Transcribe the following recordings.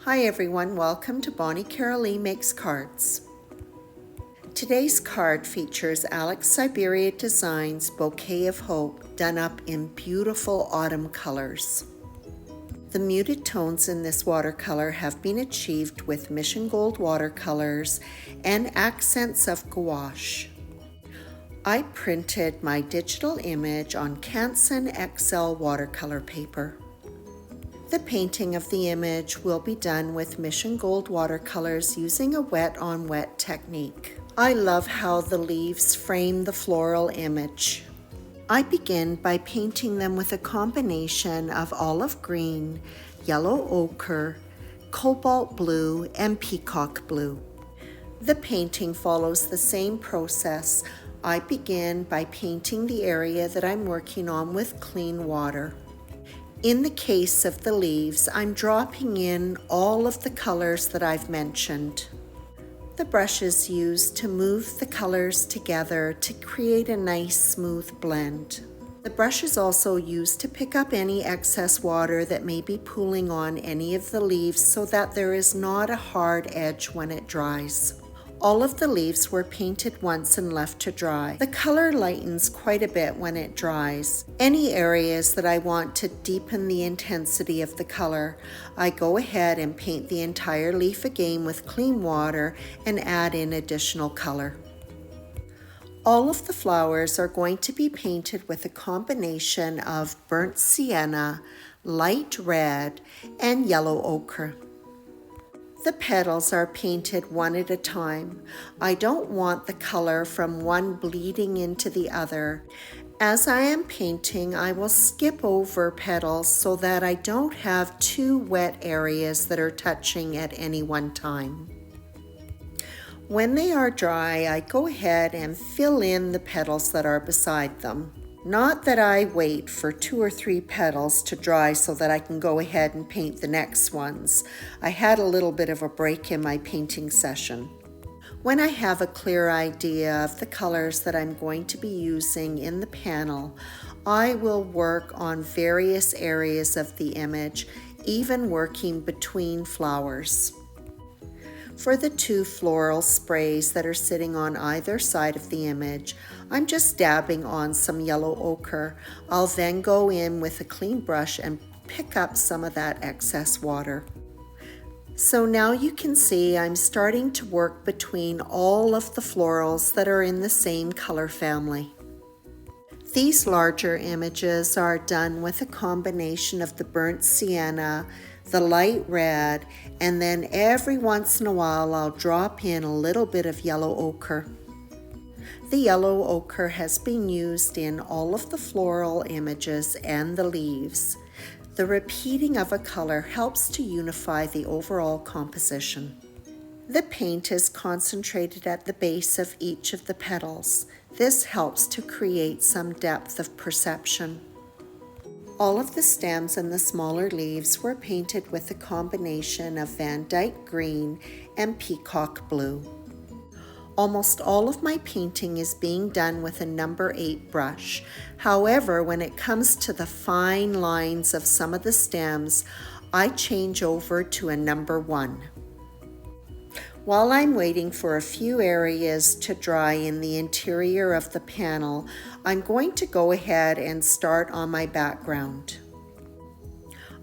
Hi everyone, welcome to Bonnie Carolee Makes Cards. Today's card features Syberia Design's Bouquet of Hope done up in beautiful autumn colors. The muted tones in this watercolor have been achieved with Mission Gold watercolors and accents of gouache. I printed my digital image on Canson XL watercolor paper. The painting of the image will be done with Mission Gold watercolors using a wet-on-wet technique. I love how the leaves frame the floral image. I begin by painting them with a combination of olive green, yellow ochre, cobalt blue, and peacock blue. The painting follows the same process. I begin by painting the area that I'm working on with clean water. In the case of the leaves, I'm dropping in all of the colors that I've mentioned. The brush is used to move the colors together to create a nice smooth blend. The brush is also used to pick up any excess water that may be pooling on any of the leaves so that there is not a hard edge when it dries. All of the leaves were painted once and left to dry. The color lightens quite a bit when it dries. Any areas that I want to deepen the intensity of the color, I go ahead and paint the entire leaf again with clean water and add in additional color. All of the flowers are going to be painted with a combination of burnt sienna, light red, and yellow ochre. The petals are painted one at a time. I don't want the color from one bleeding into the other. As I am painting, I will skip over petals so that I don't have two wet areas that are touching at any one time. When they are dry, I go ahead and fill in the petals that are beside them. Not that I wait for 2 or 3 petals to dry so that I can go ahead and paint the next ones. I had a little bit of a break in my painting session. When I have a clear idea of the colors that I'm going to be using in the panel, I will work on various areas of the image, even working between flowers. For the 2 floral sprays that are sitting on either side of the image, I'm just dabbing on some yellow ochre. I'll then go in with a clean brush and pick up some of that excess water. So now you can see I'm starting to work between all of the florals that are in the same color family. These larger images are done with a combination of the burnt sienna, the light red, and then every once in a while I'll drop in a little bit of yellow ochre. The yellow ochre has been used in all of the floral images and the leaves. The repeating of a color helps to unify the overall composition. The paint is concentrated at the base of each of the petals. This helps to create some depth of perception. All of the stems and the smaller leaves were painted with a combination of Van Dyke green and peacock blue. Almost all of my painting is being done with a number 8 brush. However, when it comes to the fine lines of some of the stems, I change over to a number 1. While I'm waiting for a few areas to dry in the interior of the panel, I'm going to go ahead and start on my background.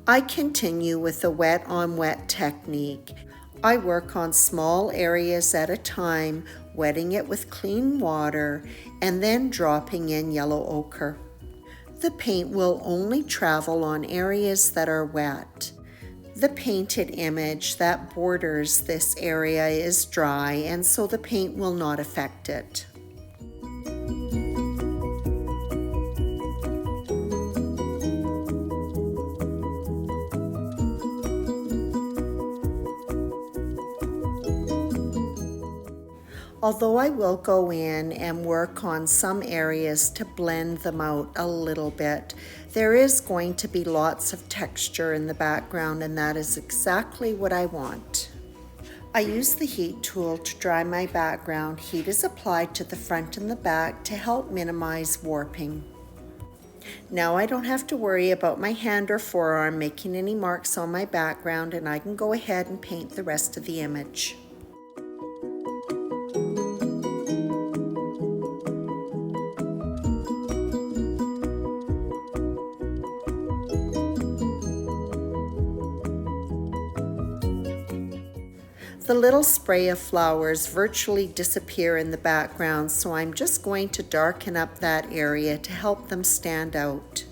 I continue with the wet-on-wet technique. I work on small areas at a time, wetting it with clean water, and then dropping in yellow ochre. The paint will only travel on areas that are wet. The painted image that borders this area is dry, and so the paint will not affect it. Although I will go in and work on some areas to blend them out a little bit, there is going to be lots of texture in the background, and that is exactly what I want. I use the heat tool to dry my background. Heat is applied to the front and the back to help minimize warping. Now I don't have to worry about my hand or forearm making any marks on my background, and I can go ahead and paint the rest of the image. The little spray of flowers virtually disappear in the background, so I'm just going to darken up that area to help them stand out.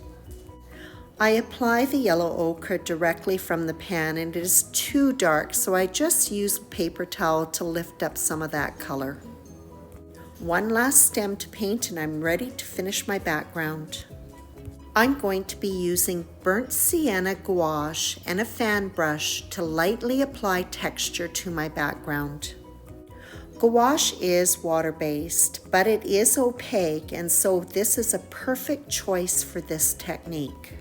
I apply the yellow ochre directly from the pan, and it is too dark, so I just use a paper towel to lift up some of that color. One last stem to paint and I'm ready to finish my background. I'm going to be using burnt sienna gouache and a fan brush to lightly apply texture to my background. Gouache is water-based, but it is opaque, and so this is a perfect choice for this technique.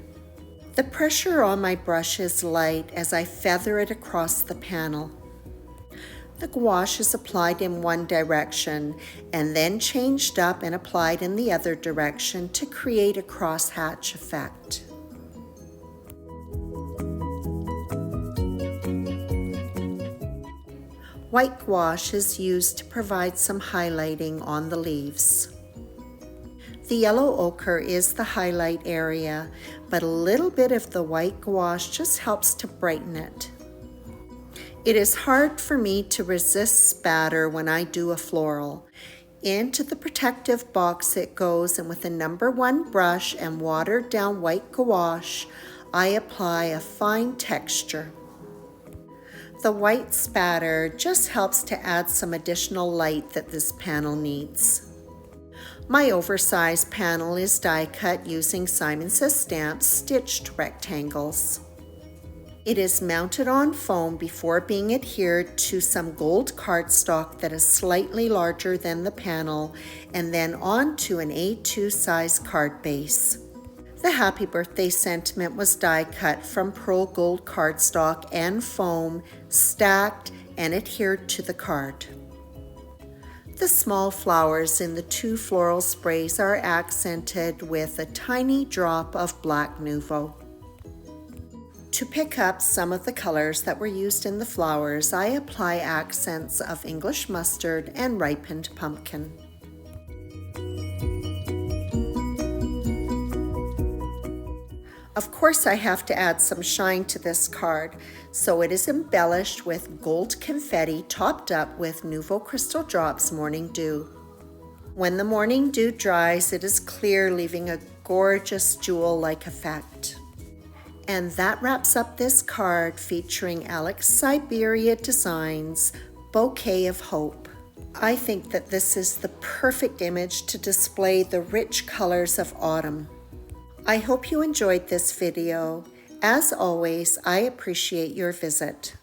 The pressure on my brush is light as I feather it across the panel. The gouache is applied in one direction and then changed up and applied in the other direction to create a crosshatch effect. White gouache is used to provide some highlighting on the leaves. The yellow ochre is the highlight area, but a little bit of the white gouache just helps to brighten it. It is hard for me to resist spatter when I do a floral. Into the protective box it goes, and with a number 1 brush and watered down white gouache, I apply a fine texture. The white spatter just helps to add some additional light that this panel needs. My oversized panel is die cut using Simon Says Stamps stitched rectangles. It is mounted on foam before being adhered to some gold cardstock that is slightly larger than the panel, and then onto an A2 size card base. The happy birthday sentiment was die cut from pearl gold cardstock and foam, stacked and adhered to the card. The small flowers in the 2 floral sprays are accented with a tiny drop of Black Nouveau. To pick up some of the colors that were used in the flowers, I apply accents of English mustard and ripened pumpkin. Of course, I have to add some shine to this card, so it is embellished with gold confetti topped up with Nouveau Crystal Drops Morning Dew. When the morning dew dries, it is clear, leaving a gorgeous jewel-like effect. And that wraps up this card featuring Alex Syberia Design's Bouquet of Hope. I think that this is the perfect image to display the rich colors of autumn. I hope you enjoyed this video. As always, I appreciate your visit.